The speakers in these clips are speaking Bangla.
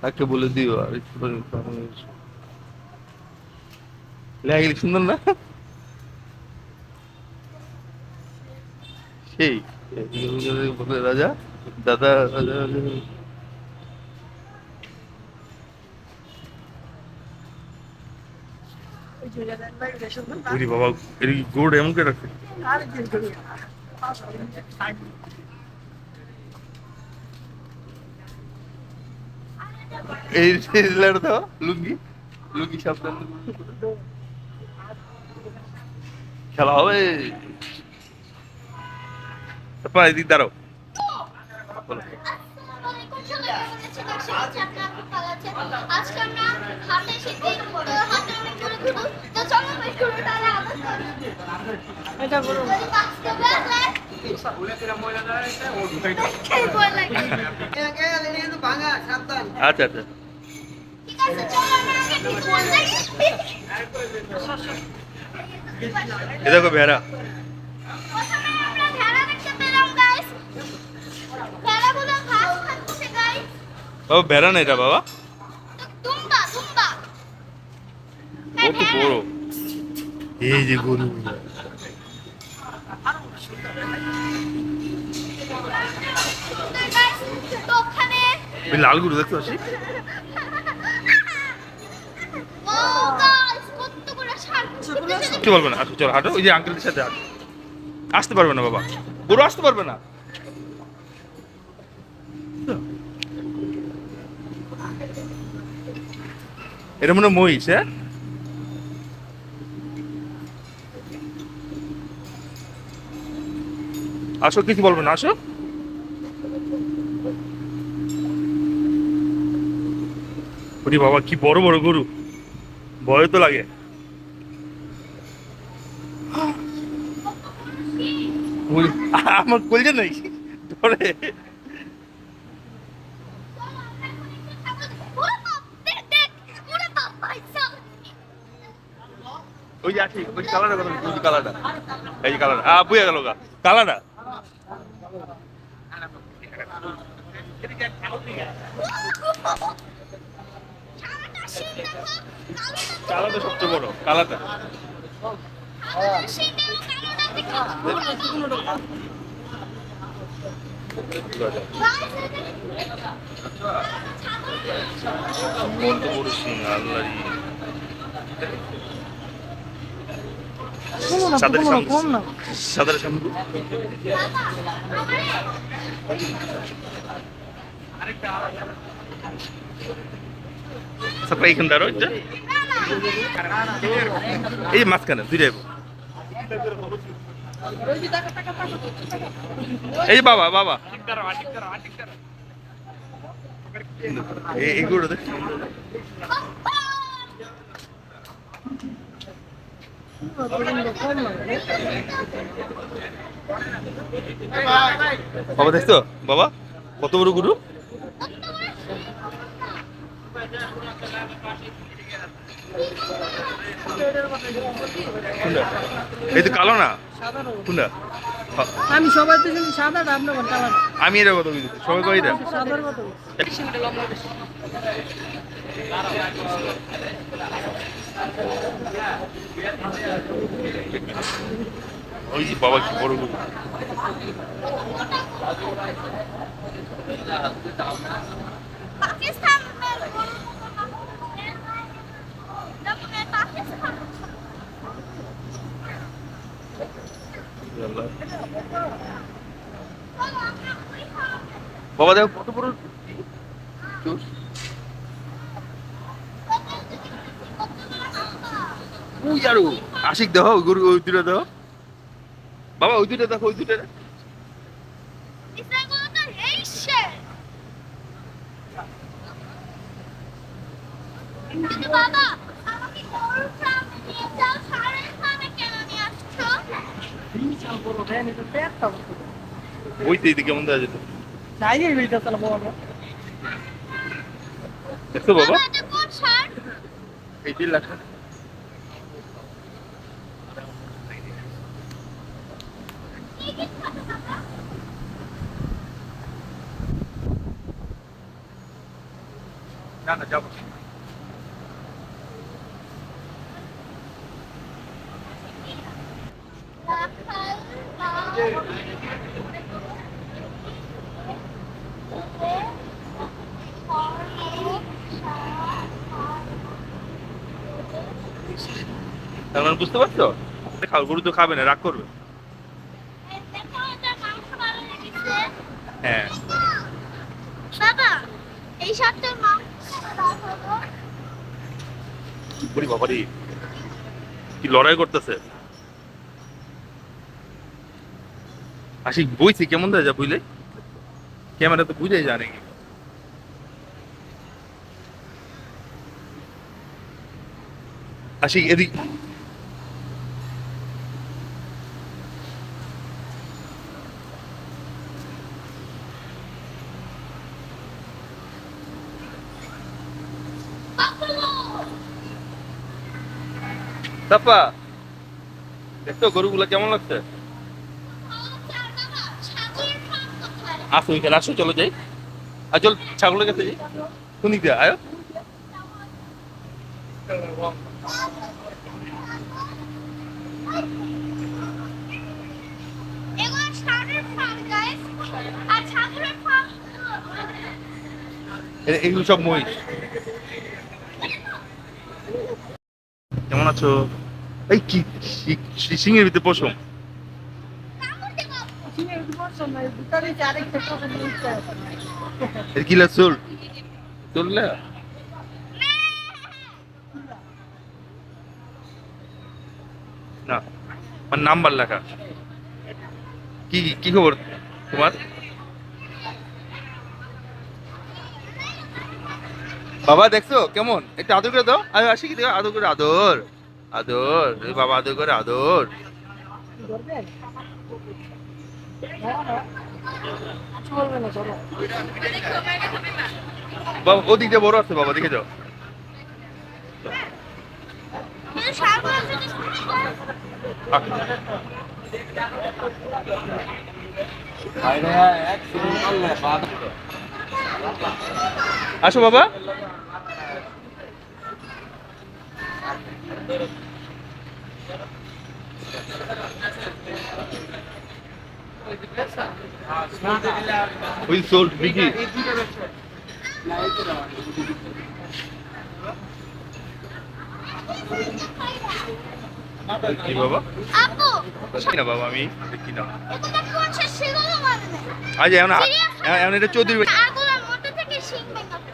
তাকে বলে দিও আর লেখা গেলে সুন্দর না সেই বলে রাজা দাদা রাজা ওরে বাবা এর কি গোড় এমন করে রাখছে এই তো লুঙ্গি লুঙ্গি সাবধান খেলা হবে তারপর এদিক দাঁড়াও বলো। আজকে আমরা হাটে এসেছি তো হাটে অনেক ঘুরে ঘুরবো তো চলো আমরা একটু তাহলে আবার এটা বলো আচ্ছা আচ্ছা ঠিক আছে চলো আমরা আগে ঠিক বল যাই এ দেখো ভেড়া প্রথমে আমরা ভেড়া দেখতে পেলাম গাইস ভেড়াগুলো ঘাস খাচ্ছে গাইস বাবা ভেড়া না এটা বাবা দুম্বা দুম্বা কত বড় এই যে গরু তো ওখানে ওই লাল গরু দেখতে পাচ্ছি ও গাইস কতগুলো ষাঁড় কি বলবে না আসো চলো হাঁটো ওই যে আঙ্কেলের সাথে হাঁটো আসতে পারবে না বাবা গরু আসতে পারবে না এটা মনে হয় মহিষ হ্যাঁ আসো কিছু বলবে না আসো ওরে বাবা কি বড় বড় গরু ভয় তো লাগে আমার কলজে নাই ধরে ওই যে আসি ওই কালারটা কথা ওই যে কালারটা এই যে কালারটা বুঝে গেল গা কালারটা কালারটা সবচেয়ে বড় কালারটা বলতে বড় সিং আল্লাহরি সাদের সামনে সাপ্লাই এখানে দাঁড়ো এই মাঝখানে দুইটাই এই যে বাবা বাবা এইগুলো দেখ বাবা দেখছো বাবা কত বড় গরু এই তো কালো না কোনটা আমি সবাই তো শুনি সাদাটা আপনি কোন কালার আমি এটা কত বলছি সবাই কই এটা সাদার কত ওই বাবা কি বড় গরু পাকিস্তান বাবা দেখো কত বড় ওই আরো আশিক দেখো ওই গরু ওই দুটো দেখো বাবা ওই দুটো দেখো ওই দুটো বাবা আমাকে গরুর ফার্মে নিয়ে যাও ষাঁড়ের ফার্মে কেন নিয়ে আসছো ওই তো এইদিকে কেমন দেখা যেত দেখছো বাবা এটা কোন ষাঁড় এই 3 লাখ না না যাবো। তার মানে বুঝতে পারছো? খাও, গরু তো খাবে না, রাগ করবে। হ্যাঁ বাবা এই সাতটার মাংস বলি বাবারি কি লড়াই করতেছে। আশিক বইছি কেমন দেয় যা বুঝলে, ক্যামেরা তো বুঝাই জানে কি। আশিক এদিক তাপা, দেখছো গরুগুলা কেমন লাগছে? আসো এখানে, আসো চলো যাই। আর চল ছাগলের কাছে যাই, শুনি দিয়া আয়ো। এগুলো ষাঁড়ের ফার্ম গাইস, আর ছাগলের ফার্ম। এগুলো সব মহিষ। কেমন আছো? এই কি সিংহের ভিতরে পশম। এর কিলা চুল চললে না, আমার নাম্বার লেখা। কি কি খবর তোমার? বাবা দেখছো কেমন, একটু আদর করে দাও। আমি আসি কি দেখো, আদর করে, আদর আদর, এই বাবা আদর করে, আদর। বাবা ওদিক দিয়ে বড় আছে, বাবা দেখে যাও। কিন্তু ষাঁড়গুলো যদি আসো বাবা। We sold Biggie. কি বাবা? আপু দেখি না বাবা, আমি দেখি না। এটা কোন শিশুগুলো মানে আজ এখন এখন এটা চৌধুরী বাড়ি। ছাগলের মধ্যে থেকে শিং বের করে।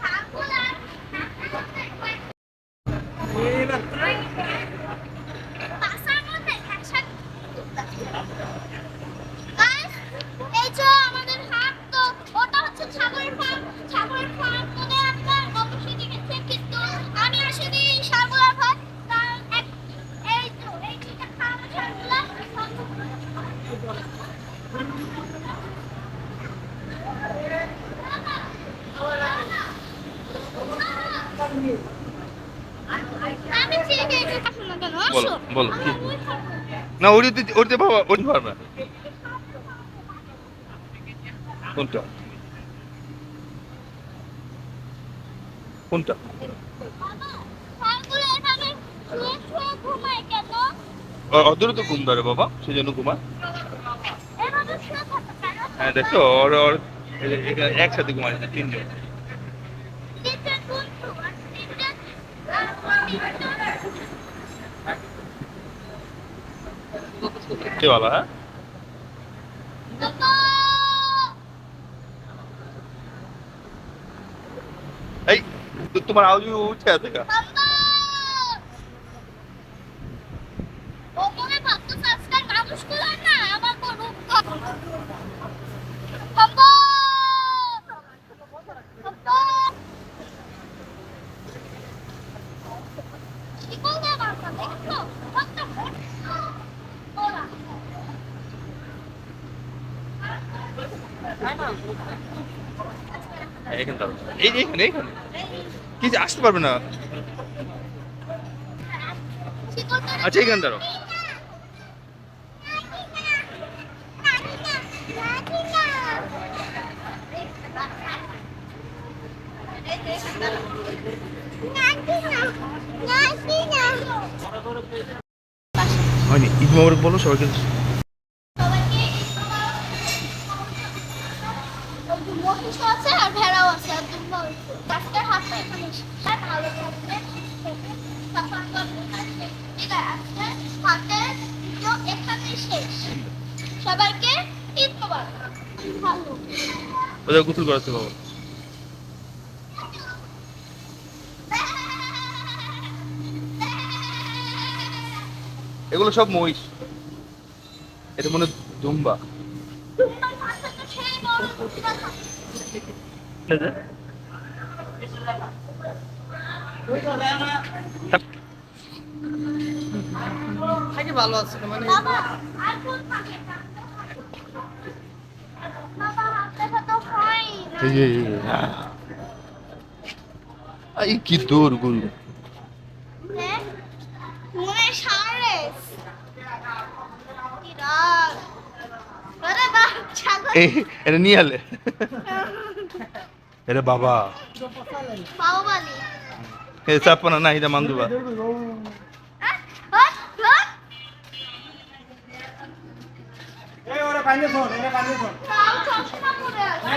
ছাগলের পাছার মধ্যে একসাথে। গাইস এই যে আমাদের হাত, তো ওটা হচ্ছে ছাগলের ফার্ম। ছাগলের ফার্ম মনে আপনার অবশ্যই দেখেছেন, কিন্তু আমি আসলে ছাগলের ফার্ম তার এই তো এই যেটা খাওয়া ছাগল। আমি চিনি এটা পছন্দ কেন বলো আসো বলো কি? না ওরিতে ওরিতে বাবা ওরি পারবে না। কোনটা কোনটা? ছাগল এভাবে শুয়ে শুয়ে ঘুমায় কেন? ওদেরও তো ঘুম ধরে বাবা, সেই জন্য ঘুমায়। এভাবে শুয়ে থাকে কেন? হ্যাঁ দেখছো, ওর ওর একসাথে ঘুমায় তিনজন। তিনজন বন্ধু আর তিনজন কে বলা? হ্যাঁ বাবা এই তোমার আওয়াজ উঠে আছে কা? বাবা ও মনে ভাবতেছে আজকাল মানুষগুলো না আমার গরু বাবা বাবা কি বলবো বাবা দেখছো কত ওরা এখানে দাঁড়াও, এইখানে এইখানে কি যে আসতে পারবে না। আচ্ছা এইখানে দাঁড়াও। হয়নি, ঈদ মোবারক বলো সবাইকে। মহিষ আছে আর ভেড়াও আছে আর দুম্বা আছে। ডাক্তার হাতে এখানে আর ভালো থাকবে। সাফা করতে আছে। ঠিক আছে, হাতে ভিডিও এখানে শেষ। সবাইকে ঈদ মোবারক। ভালো। ওদের গোসল করাচ্ছে বাবা। এগুলো সব মহিষ, এটা মনে হয় দুম্বা। দুম্বার মাথা তো সেই বড় দুম্বা থাকে। থাকি ভালো আছে মানে বাবা আর কোন থাকে? বাবা হাত দেখা তো হয় না। এই কি দৌড় গরু। হ্যাঁ? মনে সারে। কি রাগ। আরে বাহ, ছাগল। এটা নিয়ে আলে। এটা বাবা বাহুবলী। এ চাপানা না, এটা মান্দুবা। আহ, আহ, আহ। তাও চশমা পরে আছে।